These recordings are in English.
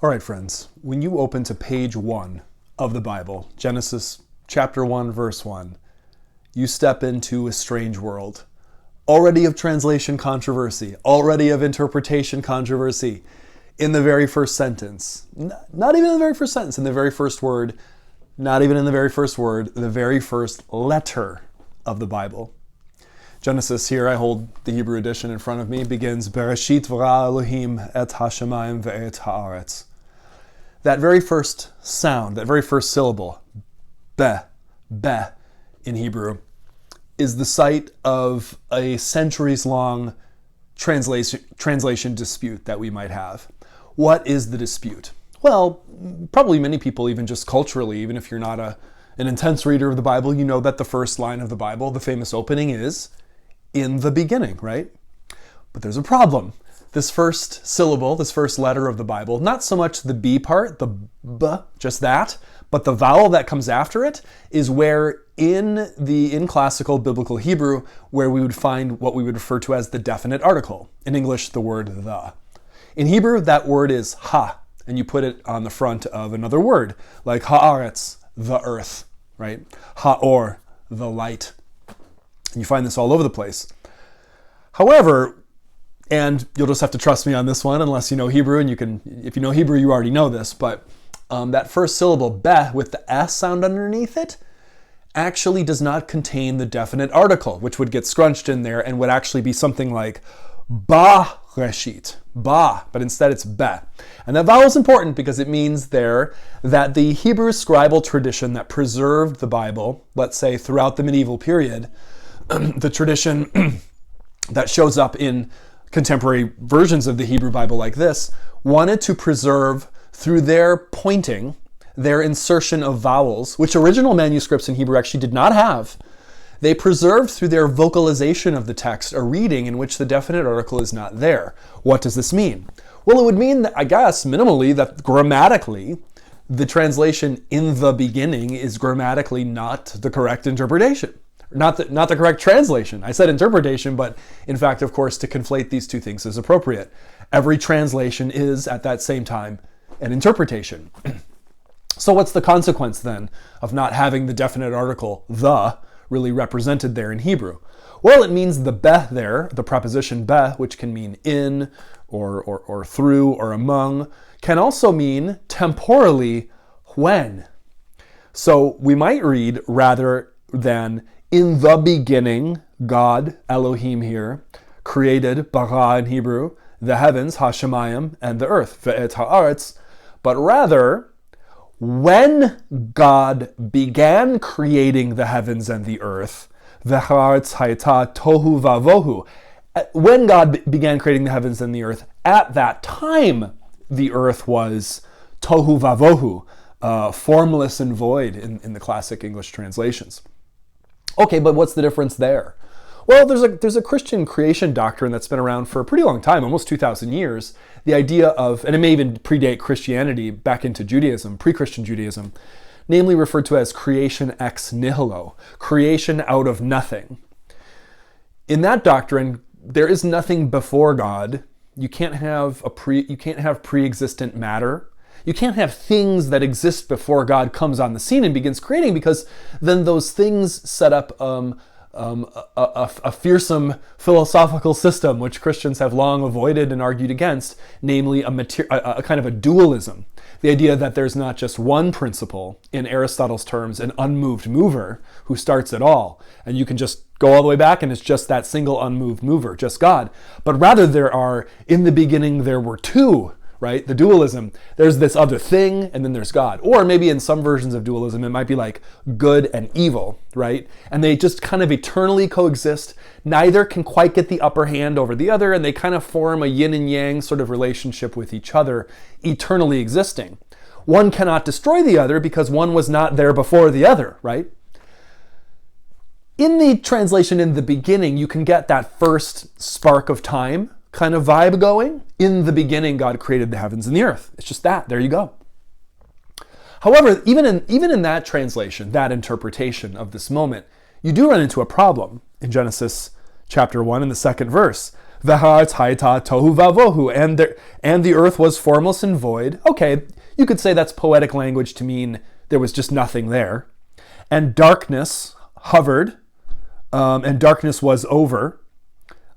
All right, friends, when you open to page 1 of the Bible, Genesis chapter 1, verse 1, you step into a strange world, already of translation controversy, already of interpretation controversy. In the very first sentence, not even in the very first sentence, in the very first word, not even in the very first word, the very first letter of the Bible. Genesis, here I hold the Hebrew edition in front of me, begins, Bereshit v'ra Elohim et hashamayim ve'et haaretz. That very first sound, that very first syllable, be in Hebrew, is the site of a centuries-long translation dispute that we might have. What is the dispute? Well, probably many people, even just culturally, even if you're not an intense reader of the Bible, you know that the first line of the Bible, the famous opening, is in the beginning, right? But there's a problem. This first syllable, this first letter of the Bible, not so much the B part, the B, just that, but the vowel that comes after it is where in classical biblical Hebrew, where we would find what we would refer to as the definite article. In English, the word the. In Hebrew, that word is ha, and you put it on the front of another word, like haaretz, the earth, right? Haor, the light. And you find this all over the place. However, and you'll just have to trust me on this one, unless you know Hebrew, and if you know Hebrew, you already know this, but that first syllable, be, with the S sound underneath it, actually does not contain the definite article, which would get scrunched in there and would actually be something like ba-reshit, ba, but instead it's be. And that vowel is important because it means there that the Hebrew scribal tradition that preserved the Bible, let's say throughout the medieval period, the tradition that shows up in contemporary versions of the Hebrew Bible like this, wanted to preserve through their pointing, their insertion of vowels, which original manuscripts in Hebrew actually did not have. They preserved through their vocalization of the text a reading in which the definite article is not there. What does this mean? Well, it would mean that, I guess, minimally, that grammatically, the translation in the beginning is grammatically not the correct interpretation. Not the correct translation. I said interpretation, but in fact, of course, to conflate these two things is appropriate. Every translation is, at that same time, an interpretation. So what's the consequence, then, of not having the definite article, the, really represented there in Hebrew? Well, it means the be there, the preposition be, which can mean in, or through, or among, can also mean temporally when. So we might read, rather than in the beginning, God, Elohim here, created, bara in Hebrew, the heavens, hashamayim, and the earth, ve'et haaretz, but rather, when God began creating the heavens and the earth, v'haaretz hayta tohu vavohu, when God began creating the heavens and the earth, at that time, the earth was tohu vavohu, formless and void in the classic English translations. Okay, but what's the difference there? Well, there's a Christian creation doctrine that's been around for a pretty long time, almost 2,000 years. The idea of, and it may even predate Christianity back into Judaism, pre-Christian Judaism, namely referred to as creation ex nihilo, creation out of nothing. In that doctrine, there is nothing before God. You can't have pre-existent matter. You can't have things that exist before God comes on the scene and begins creating, because then those things set up a fearsome philosophical system which Christians have long avoided and argued against, namely a kind of a dualism. The idea that there's not just one principle, in Aristotle's terms, an unmoved mover who starts it all, and you can just go all the way back and it's just that single unmoved mover, just God. But rather there are, in the beginning there were two, right? The dualism, there's this other thing, and then there's God. Or maybe in some versions of dualism, it might be like good and evil, right? And they just kind of eternally coexist. Neither can quite get the upper hand over the other, and they kind of form a yin and yang sort of relationship with each other, eternally existing. One cannot destroy the other because one was not there before the other, right? In the translation in the beginning, you can get that first spark of time kind of vibe going. In the beginning, God created the heavens and the earth. It's just that. There you go. However, even in that translation, that interpretation of this moment, you do run into a problem in Genesis chapter 1 in the second verse. V'ha'aretz hayta tohu vavohu, and the earth was formless and void. Okay, you could say that's poetic language to mean there was just nothing there. And darkness hovered, and darkness was over.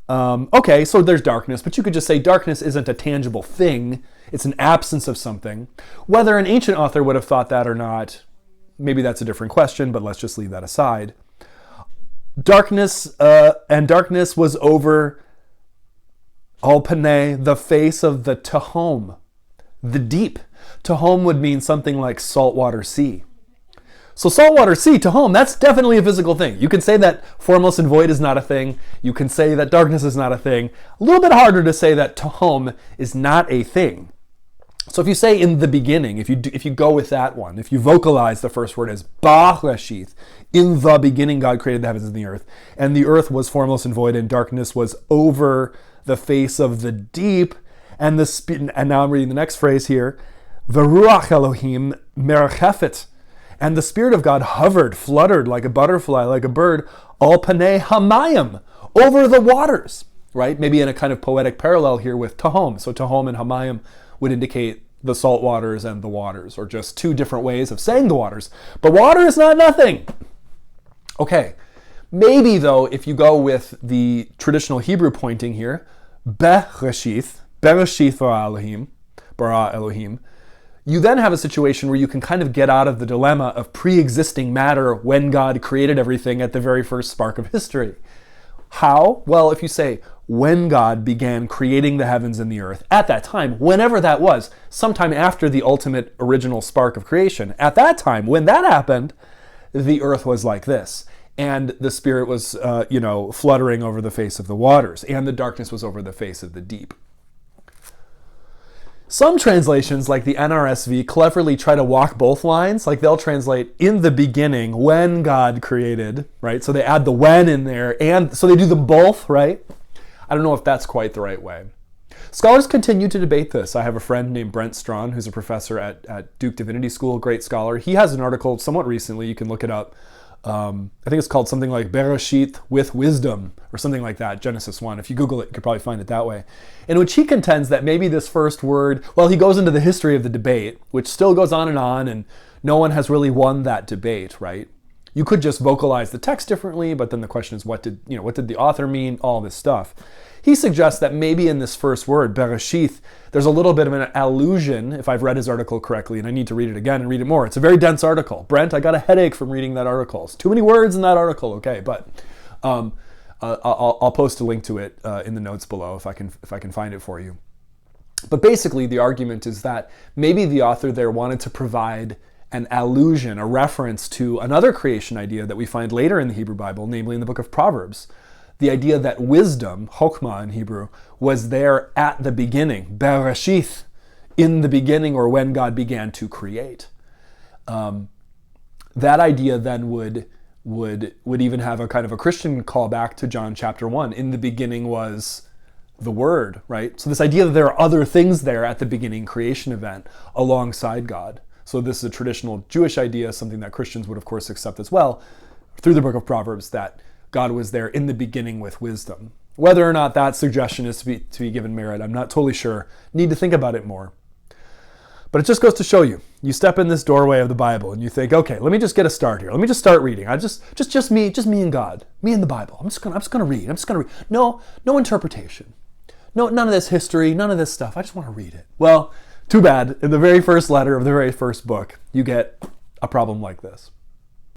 Okay, so there's darkness, but you could just say darkness isn't a tangible thing. It's an absence of something. Whether an ancient author would have thought that or not, maybe that's a different question, but let's just leave that aside. Darkness was over al panei, the face of the Tehom, the deep. Tehom would mean something like saltwater sea. So saltwater sea, Tehom, that's definitely a physical thing. You can say that formless and void is not a thing. You can say that darkness is not a thing. A little bit harder to say that Tehom is not a thing. So if you say in the beginning, if you go with that one, if you vocalize the first word as Ba'reshith, in the beginning God created the heavens and the earth was formless and void, and darkness was over the face of the deep, and now I'm reading the next phrase here, V'ruach Elohim merachefet, and the Spirit of God hovered, fluttered like a butterfly, like a bird, al panei hamayim, over the waters, right? Maybe in a kind of poetic parallel here with Tehom. So Tehom and hamayim would indicate the salt waters and the waters, or just two different ways of saying the waters. But water is not nothing. Okay, maybe though, if you go with the traditional Hebrew pointing here, Bereshith bara Elohim, you then have a situation where you can kind of get out of the dilemma of pre-existing matter when God created everything at the very first spark of history. How? Well, if you say, when God began creating the heavens and the earth, at that time, whenever that was, sometime after the ultimate original spark of creation, at that time, when that happened, the earth was like this. And the Spirit was, fluttering over the face of the waters, and the darkness was over the face of the deep. Some translations, like the NRSV, cleverly try to walk both lines. Like they'll translate in the beginning, when God created, right? So they add the when in there, and so they do them both, right? I don't know if that's quite the right way. Scholars continue to debate this. I have a friend named Brent Strawn, who's a professor at Duke Divinity School, great scholar. He has an article somewhat recently, you can look it up. I think it's called something like Bereshith with Wisdom, or something like that, Genesis 1. If you Google it, you could probably find it that way. In which he contends that maybe this first word, well, he goes into the history of the debate, which still goes on, and no one has really won that debate, right? You could just vocalize the text differently, but then the question is, what did the author mean? All this stuff. He suggests that maybe in this first word, Bereshith, there's a little bit of an allusion, if I've read his article correctly, and I need to read it again and read it more. It's a very dense article. Brent, I got a headache from reading that article. It's too many words in that article, okay, but I'll post a link to it in the notes below if I can find it for you. But basically, the argument is that maybe the author there wanted to provide an allusion, a reference to another creation idea that we find later in the Hebrew Bible, namely in the book of Proverbs. The idea that wisdom, chokmah in Hebrew, was there at the beginning, bereshith, in the beginning, or when God began to create. That idea then would even have a kind of a Christian callback to John chapter 1. In the beginning was the Word, right? So this idea that there are other things there at the beginning creation event alongside God. So this is a traditional Jewish idea, something that Christians would of course accept as well, through the book of Proverbs, that God was there in the beginning with wisdom. Whether or not that suggestion is to be given merit, I'm not totally sure. Need to think about it more. But it just goes to show you step in this doorway of the Bible and you think, okay, let me just get a start here. Let me just start reading. Just me and God, me and the Bible. I'm just gonna read. No interpretation. No, none of this history, none of this stuff. I just want to read it. Well, too bad. In the very first letter of the very first book, you get a problem like this.